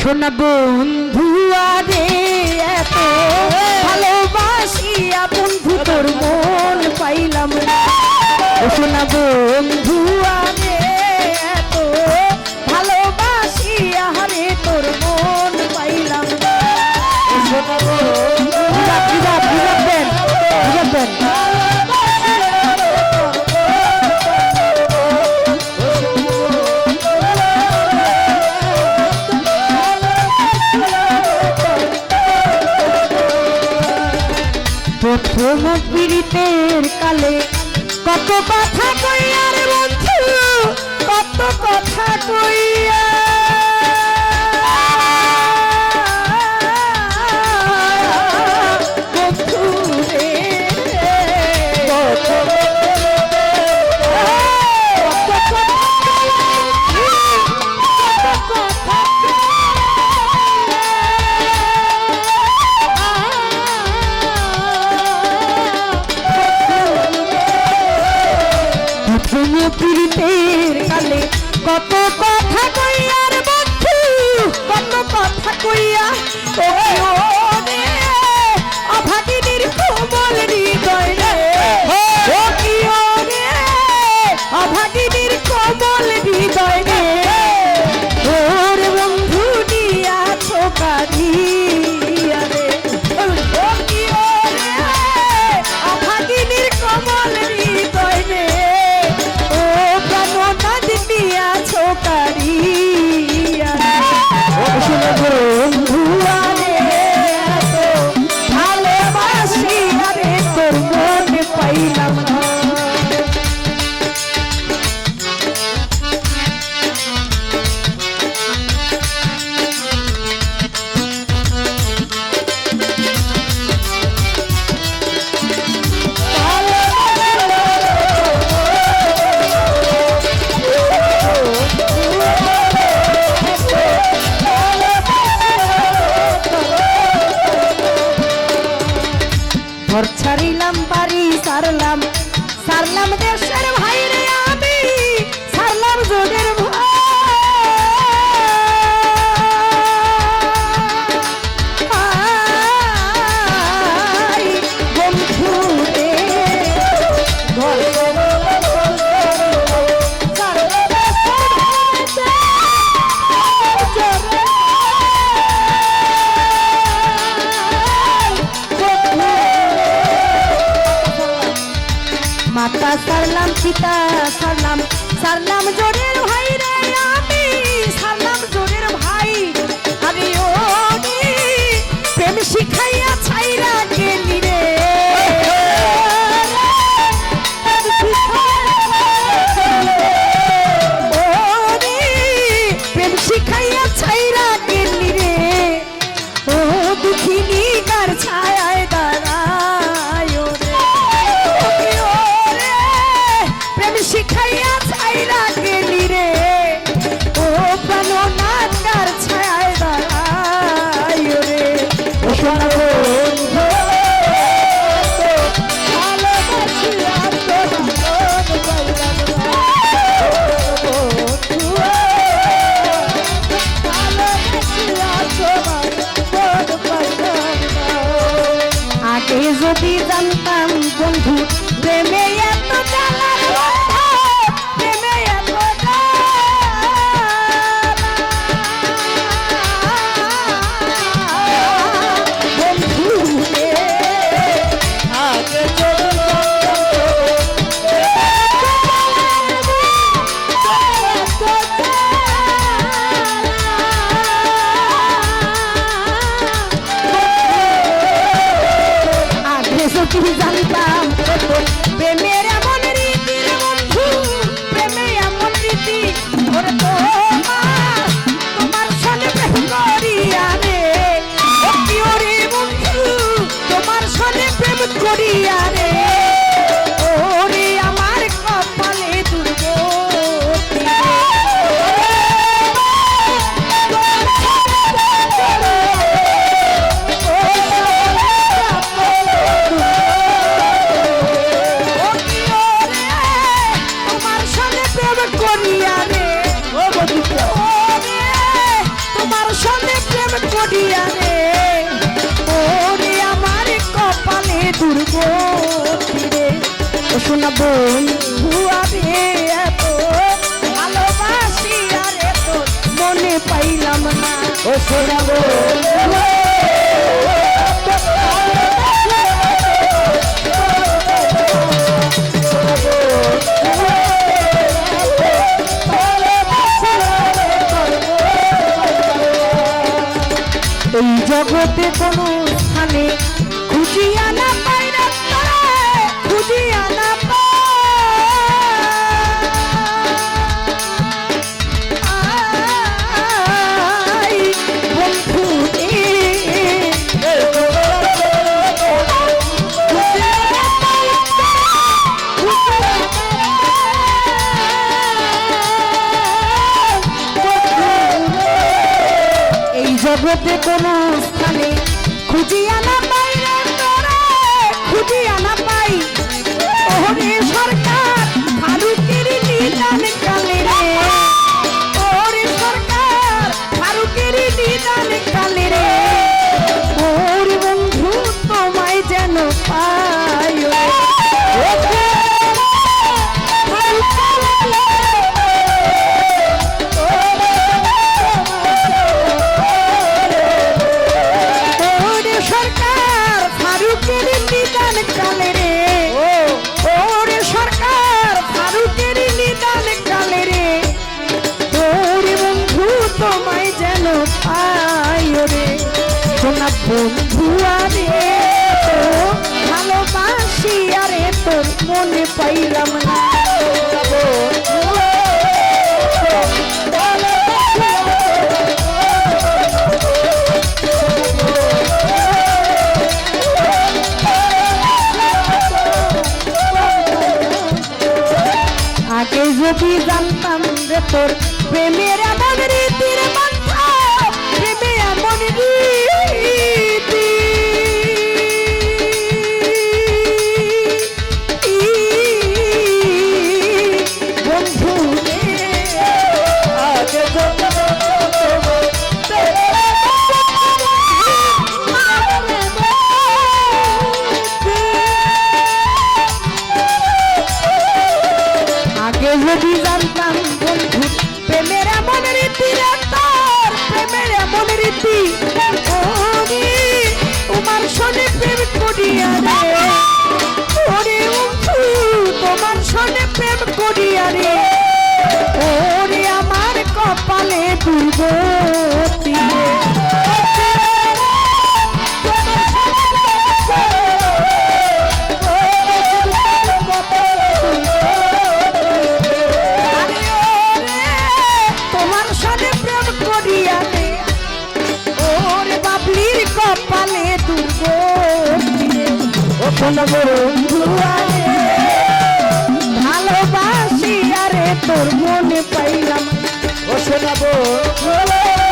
সোনা বন্ধু আরে এত ভালোবাসিয়া বন্ধু তোর মন পাইলাম না। সোনা বন্ধু আরে এত ভালোবাসিয়া রে তোর মন পাইলাম না। সোনা বন্ধু বুঝাবেন প্রথম পীড়িতের কালে কত কথা কইয়া রে বন্ধু, কত কথা কইয়া বন্ধু রে পীড়িতের কালে কত কথা কইয়া রে বন্ধু, কত কথা কইয়া অভাগিনীর কোমল হৃদয় রে, অভাগিনীর কোমল হৃদয় রে ওর বন্ধু দিয়াছ কাঁদিয়া রে, অভাগিনীর কোমল হৃদয় রে ঘর ছাড়িলাম বাড়ি সারলাম, সারলাম দেশের ভাই রে আমি, সারলাম যোগের ভাই বন্ধু রে ঘর মাতা সারলাম পিতা সারলাম, সারলাম জোরের ভাই রে আমি, সারলাম জোরের ভাই আমি ও প্রেম শিখাইয়া ছাইরা গেলি রে, প্রেম শিখাইয়া ছাইরা গেলি রে ও দুঃখিনী কার ছায়ায় দাঁড়ায় শিখাইয়া ছাইরা গেলি রে ও প্রাণনাথ কার ছায়ায় দাঁড়ায় রে ও সোনা বন্ধু ভালোবাসিয়া তোর মন পাইলাম না, ভালোবাসিয়া তোমার মন পাইলাম না। আগে যদি জানতাম বন্ধু প্রেমে এত জ্বালা, যদি জানতাম প্রেমের এমন রীতি রে বন্ধু, প্রেমে এমন রীতি ওরে তোমার সনে প্রেম করিয়া রে ওরে বন্ধু, তোমার সনে প্রেম করিয়া রে ওরে আমার কপালে দুর্গতি তোমার সঙ্গে করিয়া রে ওরে আমার কপালে দুর্গতি রে ও শোনা বন্ধু রে এত ভালোবাসি আর এত মনে পাইলাম না ও শোনা বন্ধু এই জগতে কোনো স্থানে খুঁজিয়া না পাই না তারে খুঁজিয়া না পাই বন্ধু জগতে কোনো স্থানে খুঁজিয়া না পাই রে তোরে খুঁজিয়া না পাই ওরে সরকার ফারুকের নিদান কালে রে ওরে সরকার ফারুকের নিদান কালে রে ওরে বন্ধু তোমায় যেন পাই বন্ধু আরে ভালোবাসি আরে তোর মনে পাইলাম না আগে যদি জানতাম রে তোর প্রেমের এমন রীতির মাথা প্রেমে এমন যদি জানতাম বন্ধু প্রেমের এমন রীতি রে তোর প্রেমের এমন রীতি তোমার সনে প্রেম করিয়া রে ওরে বন্ধু তোমার সনে প্রেম করিয়া রে ওরে আমার কপালে দুর্গতি কপালে দুর্গতি ও শোনা বন্ধু আরে ভালোবাসি আরে তোর মনে পাইলাম ও শোনা বন্ধু